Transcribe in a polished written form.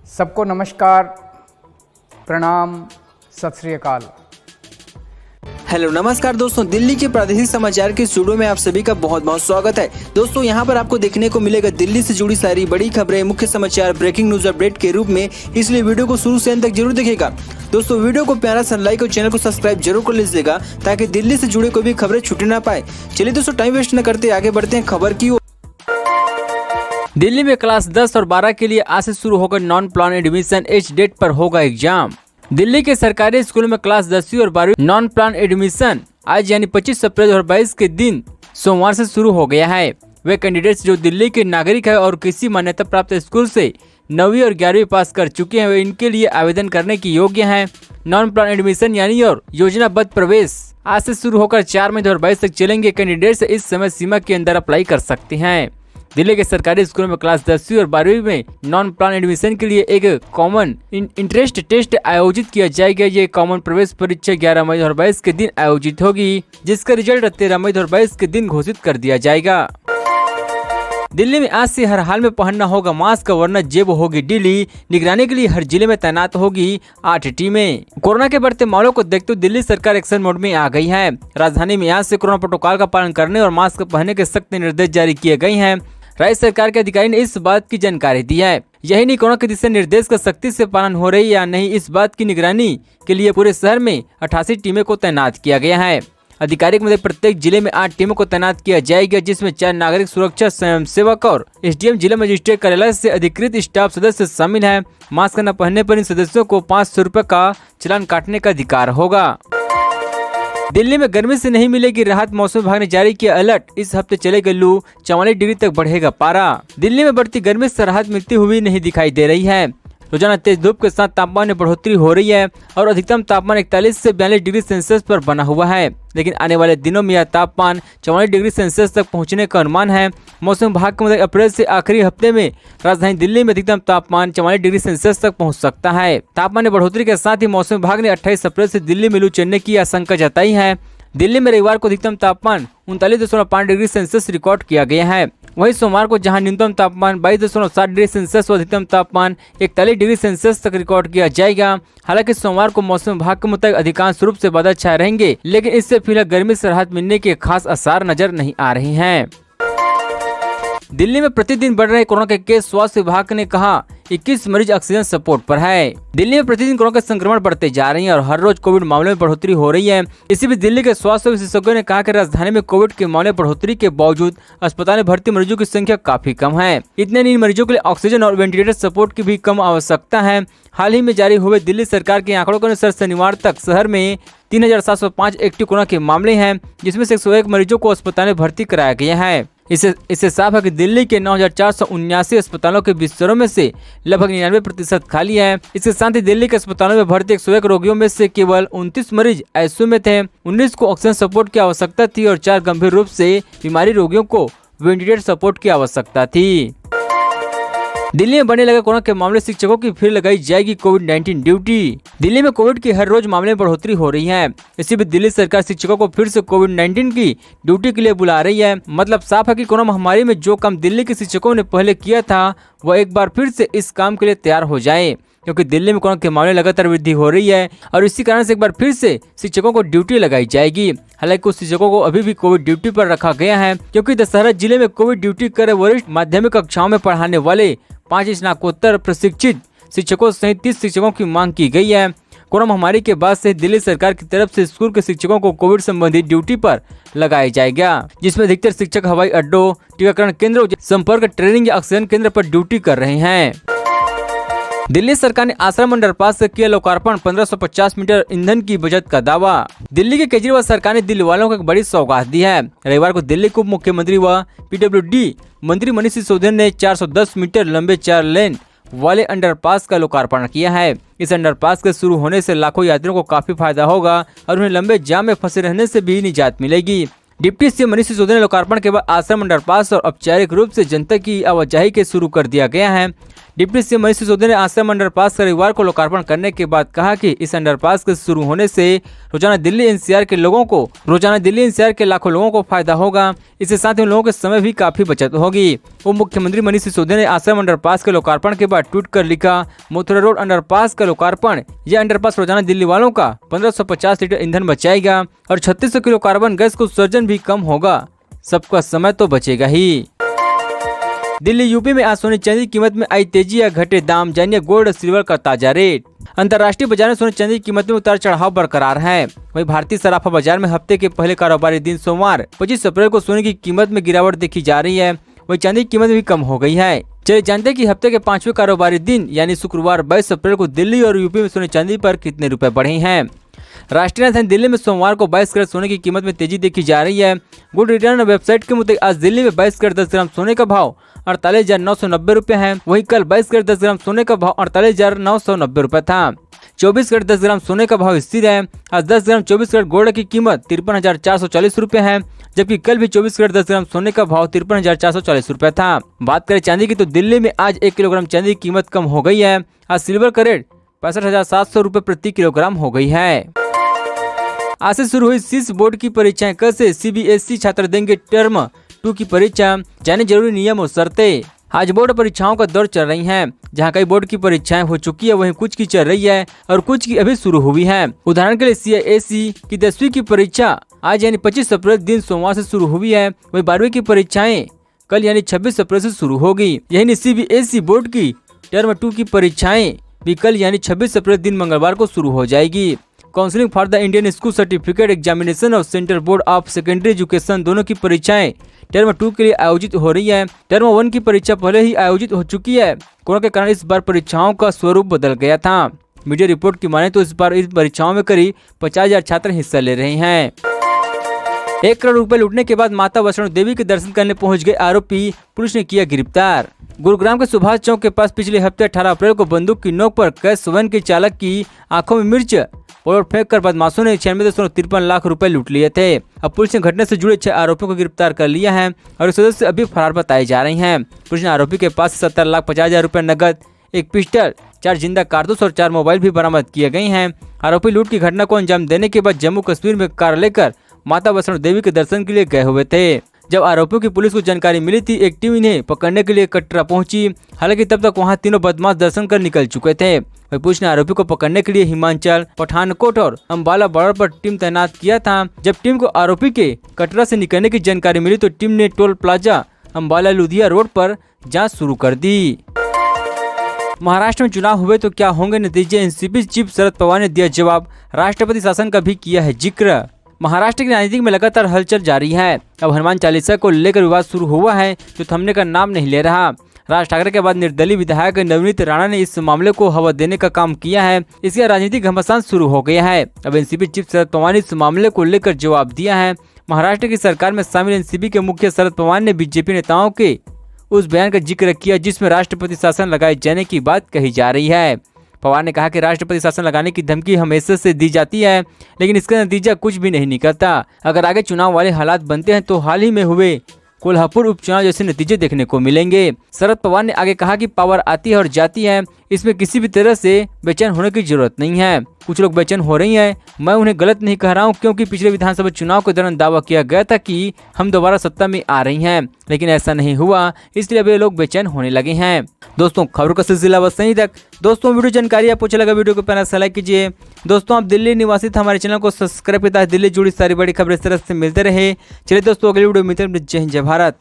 सबको नमस्कार, प्रणाम, सत श्री अकाल। हेलो नमस्कार दोस्तों, दिल्ली के प्रादेशिक समाचार के स्टूडियो में आप सभी का बहुत बहुत स्वागत है। दोस्तों यहाँ पर आपको देखने को मिलेगा दिल्ली से जुड़ी सारी बड़ी खबरें, मुख्य समाचार, ब्रेकिंग न्यूज अपडेट के रूप में, इसलिए वीडियो को शुरू से अंत तक जरूर देखिएगा। दोस्तों वीडियो को प्यारा सा लाइक और चैनल को सब्सक्राइब जरूर कर लीजिएगा ताकि दिल्ली से जुड़े कोई भी खबरें छूटे ना पाए। चलिए दोस्तों टाइम वेस्ट न करते आगे बढ़ते हैं खबर की ओर। दिल्ली में क्लास 10 और 12 के लिए आज से शुरू होकर नॉन प्लान एडमिशन एच डेट पर होगा एग्जाम। दिल्ली के सरकारी स्कूलों में क्लास 10वीं और 12वीं नॉन प्लान एडमिशन आज यानी 25 अप्रैल 2022 के दिन सोमवार से शुरू हो गया है। वे कैंडिडेट्स जो दिल्ली के नागरिक है और किसी मान्यता प्राप्त स्कूल से 9वीं और 11वीं पास कर चुके हैं, वे इनके लिए आवेदन करने की योग्य हैं। नॉन प्लान एडमिशन यानी और योजनाबद्ध प्रवेश आज से शुरू होकर 4 मई 2022 तक चलेंगे। कैंडिडेट्स इस समय सीमा के अंदर अप्लाई कर सकते हैं। दिल्ली के सरकारी स्कूलों में क्लास 10वीं और 12वीं में नॉन प्लान एडमिशन के लिए एक कॉमन इंटरेस्ट टेस्ट आयोजित किया जाएगा। ये कॉमन प्रवेश परीक्षा 11 मई 2022 के दिन आयोजित होगी, जिसका रिजल्ट 13 मई 2022 के दिन घोषित कर दिया जाएगा। दिल्ली में आज से हर हाल में पहनना होगा मास्क, वरना जेब होगी ढीली। निगरानी के लिए हर जिले में तैनात होगी 8 टीमें। कोरोना के बढ़ते मामलों को देखते हुए दिल्ली सरकार एक्शन मोड में आ गई है। राजधानी में आज से कोरोना प्रोटोकॉल का पालन करने और मास्क पहनने के सख्त निर्देश जारी किए गए हैं। राज्य सरकार के अधिकारी ने इस बात की जानकारी दी है। यही नहीं, कोरोना के दिशा निर्देश का सख्ती से पालन हो रही या नहीं, इस बात की निगरानी के लिए पूरे शहर में 88 टीमों को तैनात किया गया है। आधिकारिक मतलब प्रत्येक जिले में 8 टीमों को तैनात किया जाएगा, जिसमें 4 नागरिक सुरक्षा स्वयंसेवक और एसडीएम जिला मजिस्ट्रेट कार्यालय से अधिकृत स्टाफ सदस्य शामिल है। मास्क न पहनने पर इन सदस्यों को 500 रुपए का चालान काटने का अधिकार होगा। दिल्ली में गर्मी से नहीं मिलेगी राहत, मौसम विभाग ने जारी किया अलर्ट। इस हफ्ते चलेगा लू, 44 डिग्री तक बढ़ेगा पारा। दिल्ली में बढ़ती गर्मी से राहत मिलती हुई नहीं दिखाई दे रही है। रोजाना तेज धूप के साथ तापमान में बढ़ोतरी हो रही है और अधिकतम तापमान 41 से 42 डिग्री सेल्सियस पर बना हुआ है, लेकिन आने वाले दिनों में यह तापमान 44 डिग्री सेल्सियस तक पहुंचने का अनुमान है। मौसम विभाग के मुताबिक अप्रैल से आखिरी हफ्ते में राजधानी दिल्ली में अधिकतम तापमान 44 डिग्री सेल्सियस तक पहुंच सकता है। तापमान में बढ़ोतरी के साथ ही मौसम विभाग ने 28 अप्रैल से दिल्ली में लू चलने की आशंका जताई है। दिल्ली में रविवार को अधिकतम तापमान 39.5 डिग्री सेल्सियस रिकॉर्ड किया गया है। वहीं सोमवार को जहां न्यूनतम तापमान 22.7 डिग्री सेल्सियस और अधिकतम तापमान 41 डिग्री सेल्सियस तक रिकॉर्ड किया जाएगा। हालांकि सोमवार को मौसम विभाग के मुताबिक अधिकांश रूप से बादल छाए रहेंगे, लेकिन इससे फिलहाल गर्मी से राहत मिलने के खास आसार नजर नहीं आ रहे हैं। दिल्ली में प्रतिदिन बढ़ रहे कोरोना के केस, स्वास्थ्य विभाग ने कहा 21 मरीज ऑक्सीजन सपोर्ट पर है। दिल्ली में प्रतिदिन कोरोना के संक्रमण बढ़ते जा रहे हैं और हर रोज कोविड मामलों में बढ़ोतरी हो रही है। इसी बीच दिल्ली के स्वास्थ्य विशेषज्ञों ने कहा कि राजधानी में कोविड के मामले बढ़ोतरी के बावजूद अस्पताल में भर्ती मरीजों की संख्या काफी कम है। इतने नहीं, मरीजों के लिए ऑक्सीजन और वेंटिलेटर सपोर्ट की भी कम आवश्यकता है। हाल ही में जारी हुए दिल्ली सरकार के आंकड़ों के अनुसार शनिवार तक शहर में 3705 एक्टिव कोरोना के मामले हैं, जिसमें से 101 मरीजों को अस्पताल में भर्ती कराया गया है। इससे साफ है कि दिल्ली के 9479 अस्पतालों के बिस्तरों में से लगभग 99% खाली है। इसके साथ ही दिल्ली के अस्पतालों में भर्ती 101 रोगियों में से केवल 29 मरीज आईसीयू में थे, 19 को ऑक्सीजन सपोर्ट की आवश्यकता थी और 4 गंभीर रूप से बीमारी रोगियों को वेंटिलेटर सपोर्ट की आवश्यकता थी। दिल्ली में बढ़ने लगे कोरोना के मामले, शिक्षकों की फिर लगाई जाएगी कोविड-19 ड्यूटी। दिल्ली में कोविड की हर रोज मामले में बढ़ोतरी हो रही है। इसी बीच दिल्ली सरकार शिक्षकों को फिर से कोविड-19 की ड्यूटी के लिए बुला रही है। मतलब साफ है कि कोरोना महामारी में जो काम दिल्ली के शिक्षकों ने पहले किया था, वह एक बार फिर से इस काम के लिए तैयार हो जाए, क्योंकि दिल्ली में कोरोना के मामले लगातार वृद्धि हो रही है और इसी कारण से एक बार फिर से शिक्षकों को ड्यूटी लगाई जाएगी। हालांकि कुछ शिक्षकों को अभी भी कोविड ड्यूटी पर रखा गया है, क्योंकि दशहरा जिले में कोविड ड्यूटी कर वरिष्ठ माध्यमिक कक्षाओं में पढ़ाने वाले 5 स्नातकोत्तर प्रशिक्षित शिक्षकों सहित 30 शिक्षकों की मांग की गई है। कोरोना महामारी के बाद से दिल्ली सरकार की तरफ से स्कूल के शिक्षकों को कोविड संबंधी ड्यूटी पर लगाया जाएगा, जिसमें अधिकतर शिक्षक हवाई अड्डों, टीकाकरण केंद्रों, संपर्क ट्रेनिंग या ऑक्सीजन केंद्र पर ड्यूटी कर रहे हैं। दिल्ली सरकार ने आश्रम अंडरपास से किया लोकार्पण, 1550 मीटर ईंधन की बचत का दावा। दिल्ली के केजरीवाल सरकार ने दिल्ली वालों को एक बड़ी सौगात दी है। रविवार को दिल्ली के उप मुख्यमंत्री व पीडब्ल्यूडी मंत्री मनीष सिसोदिया ने 410 मीटर लंबे 4 लेन वाले अंडरपास का लोकार्पण किया है। इस अंडरपास के शुरू होने से लाखों यात्रियों को काफी फायदा होगा और उन्हें लंबे जाम में फंसे रहने से भी निजात मिलेगी। डिप्टी सीएम मनीष सिसोदिया ने लोकार्पण के बाद आश्रम अंडरपास और औपचारिक रूप से जनता की आवाजाही के शुरू कर दिया गया है। डिप्टी सीएम मनीष सिसोदिया ने आश्रम अंडरपास का रविवार को लोकार्पण करने के बाद कहा कि इस अंडरपास के शुरू होने से रोजाना दिल्ली एनसीआर के लाखों लोगों को फायदा होगा। इसके साथ ही उन लोगों के समय भी काफी बचत होगी। उप मुख्यमंत्री मनीष सिसोदिया ने आश्रम अंडरपास के लोकार्पण के बाद ट्वीट कर लिखा, मथुरा रोड अंडरपास का लोकार्पण। यह अंडरपास रोजाना दिल्ली वालों का 1550 लीटर ईंधन बचाएगा और 3600 किलो कार्बन गैस का उत्सर्जन भी कम होगा। सबका समय तो बचेगा ही। दिल्ली यूपी में आज सोने चांदी की कीमत में आई तेजी या घटे दाम, जानिए गोल्ड और सिल्वर का ताजा रेट। अंतर्राष्ट्रीय बाजार में सोने चांदी की कीमत में उतार चढ़ाव बरकरार है। वहीं भारतीय सराफा बाजार में हफ्ते के पहले कारोबारी दिन सोमवार 25 अप्रैल को सोने की कीमत में गिरावट देखी जा रही है। वहीं चांदी की कीमत भी कम हो गई है। चलिए जानते हैं कि हफ्ते के 5वें कारोबारी दिन यानी शुक्रवार 22 अप्रैल को दिल्ली और यूपी में सोने चांदी पर कितने रुपए बढ़े हैं। राष्ट्रीय राजधानी दिल्ली में सोमवार को 22 कैरेट सोने की कीमत में तेजी देखी जा रही है। गुड रिटर्न वेबसाइट के मुताबिक आज दिल्ली में 22 कैरेट 10 ग्राम सोने का भाव 48,990 रुपए है। वहीं कल 22 कैरेट 10 ग्राम सोने का भाव 48,990 रुपए था। 24 कैरेट 10 ग्राम सोने का भाव स्थिर है। आज 10 ग्राम 24 कैरेट गोल्ड की कीमत 53,440 रुपए है, जबकि कल भी 24 कैरेट 10 ग्राम सोने का भाव 53,440 रुपए था। बात करें चांदी की तो दिल्ली में आज 1 किलोग्राम चांदी की कीमत कम हो गई है। आज सिल्वर का रेट 65,700 रुपए प्रति किलोग्राम हो गई है। आज से शुरू हुई शीर्ष बोर्ड की परीक्षाएं। कल से सीबीएसई छात्र देंगे टर्म 2 की परीक्षा, जाने जरूरी नियम और शर्तें। आज बोर्ड परीक्षाओं का दौर चल रही है, जहां कई बोर्ड की परीक्षाएं हो चुकी है, वहीं कुछ की चल रही है और कुछ की अभी शुरू हुई है। उदाहरण के लिए सीआईएससी की 10वीं की परीक्षा आज यानी 25 अप्रैल दिन सोमवार से शुरू हुई है। वहीं 12वीं की परीक्षाएं कल यानी 26 अप्रैल से शुरू होगी। यही सीबीएसई बोर्ड की टर्म 2 की परीक्षाएं भी कल यानी 26 अप्रैल दिन मंगलवार को शुरू हो जाएगी। Counselling for the Indian school certificate examination और central board of secondary education दोनों की परीक्षाएं टर्म 2 के लिए आयोजित हो रही है। टर्म 1 की परीक्षा पहले ही आयोजित हो चुकी है। कोरोना के कारण इस बार परीक्षाओं का स्वरूप बदल गया था। मीडिया रिपोर्ट की माने तो इस बार इस परीक्षाओं में करीब 50,000 छात्र हिस्सा ले रहे हैं। 1 करोड़ रुपए लूटने के बाद माता वैष्णो देवी के दर्शन करने पहुंच गए आरोपी, पुलिस ने किया गिरफ्तार। गुरुग्राम के सुभाष चौक के पास पिछले हफ्ते 18 अप्रैल को बंदूक की नोक पर कैश वैन के चालक की आंखों में मिर्च और फेंक कर बदमाशों ने 96.53 लाख रुपए लूट लिए थे। अब पुलिस ने घटना से जुड़े 6 आरोपियों को गिरफ्तार कर लिया है और सदस्य अभी फरार बताए जा रहे हैं। पुलिस ने आरोपी के पास 70,50,000 रुपए नकद, 1 पिस्टल, 4 जिंदा कारतूस और 4 मोबाइल भी बरामद किए गए हैं। आरोपी लूट की घटना को अंजाम देने के बाद जम्मू कश्मीर में कार लेकर माता वैष्णो देवी के दर्शन के लिए गए हुए थे। जब आरोपियों की पुलिस को जानकारी मिली थी, एक टीम इन्हें पकड़ने के लिए कटरा पहुंची। हालांकि तब तक वहां तीनों बदमाश दर्शन कर निकल चुके थे। वहीं पुलिस ने आरोपी को पकड़ने के लिए हिमाचल, पठानकोट और अंबाला बॉर्डर पर टीम तैनात किया था। जब टीम को आरोपी के कटरा से निकलने की जानकारी मिली तो टीम ने toll plaza Ambala Ludhiya road पर जाँच शुरू कर दी। महाराष्ट्र में चुनाव हुए तो क्या होंगे नतीजे, एनसीपी चीफ शरद पवार ने दिया जवाब। राष्ट्रपति शासन का भी किया है जिक्र। महाराष्ट्र की राजनीति में लगातार हलचल जारी है। अब हनुमान चालीसा को लेकर विवाद शुरू हुआ है जो थमने का नाम नहीं ले रहा। राज ठाकरे के बाद निर्दलीय विधायक नवनीत राणा ने इस मामले को हवा देने का काम किया है। इसके राजनीतिक घमासान शुरू हो गया है। अब एनसीपी चीफ शरद पवार ने इस मामले को लेकर जवाब दिया है। महाराष्ट्र की सरकार में शामिल एनसीपी के मुखिया शरद पवार ने बीजेपी नेताओं के उस बयान का जिक्र किया जिसमें राष्ट्रपति शासन लगाए जाने की बात कही जा रही है। पवार ने कहा कि राष्ट्रपति शासन लगाने की धमकी हमेशा से दी जाती है, लेकिन इसका नतीजा कुछ भी नहीं निकलता। अगर आगे चुनाव वाले हालात बनते हैं तो हाल ही में हुए कोल्हापुर उपचुनाव जैसे नतीजे देखने को मिलेंगे। शरद पवार ने आगे कहा कि पावर आती है और जाती है, इसमें किसी भी तरह से बेचैन होने की जरूरत नहीं है। कुछ लोग बेचैन हो रही हैं, मैं उन्हें गलत नहीं कह रहा हूं, क्योंकि पिछले विधानसभा चुनाव के दौरान दावा किया गया था कि हम दोबारा सत्ता में आ रही हैं, लेकिन ऐसा नहीं हुआ, इसलिए अब ये लोग बेचैन होने लगे हैं। दोस्तों खबरों का सिलसिला बस यहीं तक। दोस्तों वीडियो जानकारी आपको अच्छा लगा वीडियो को पहले से लाइक कीजिए। दोस्तों आप दिल्ली निवासी थे, हमारे चैनल को सब्सक्राइब करता है। दिल्ली जुड़ी सारी बड़ी खबरें इस तरह से मिलते रहे। चलिए दोस्तों अगली वीडियो में मिलते हैं। जय हिंद जय भारत।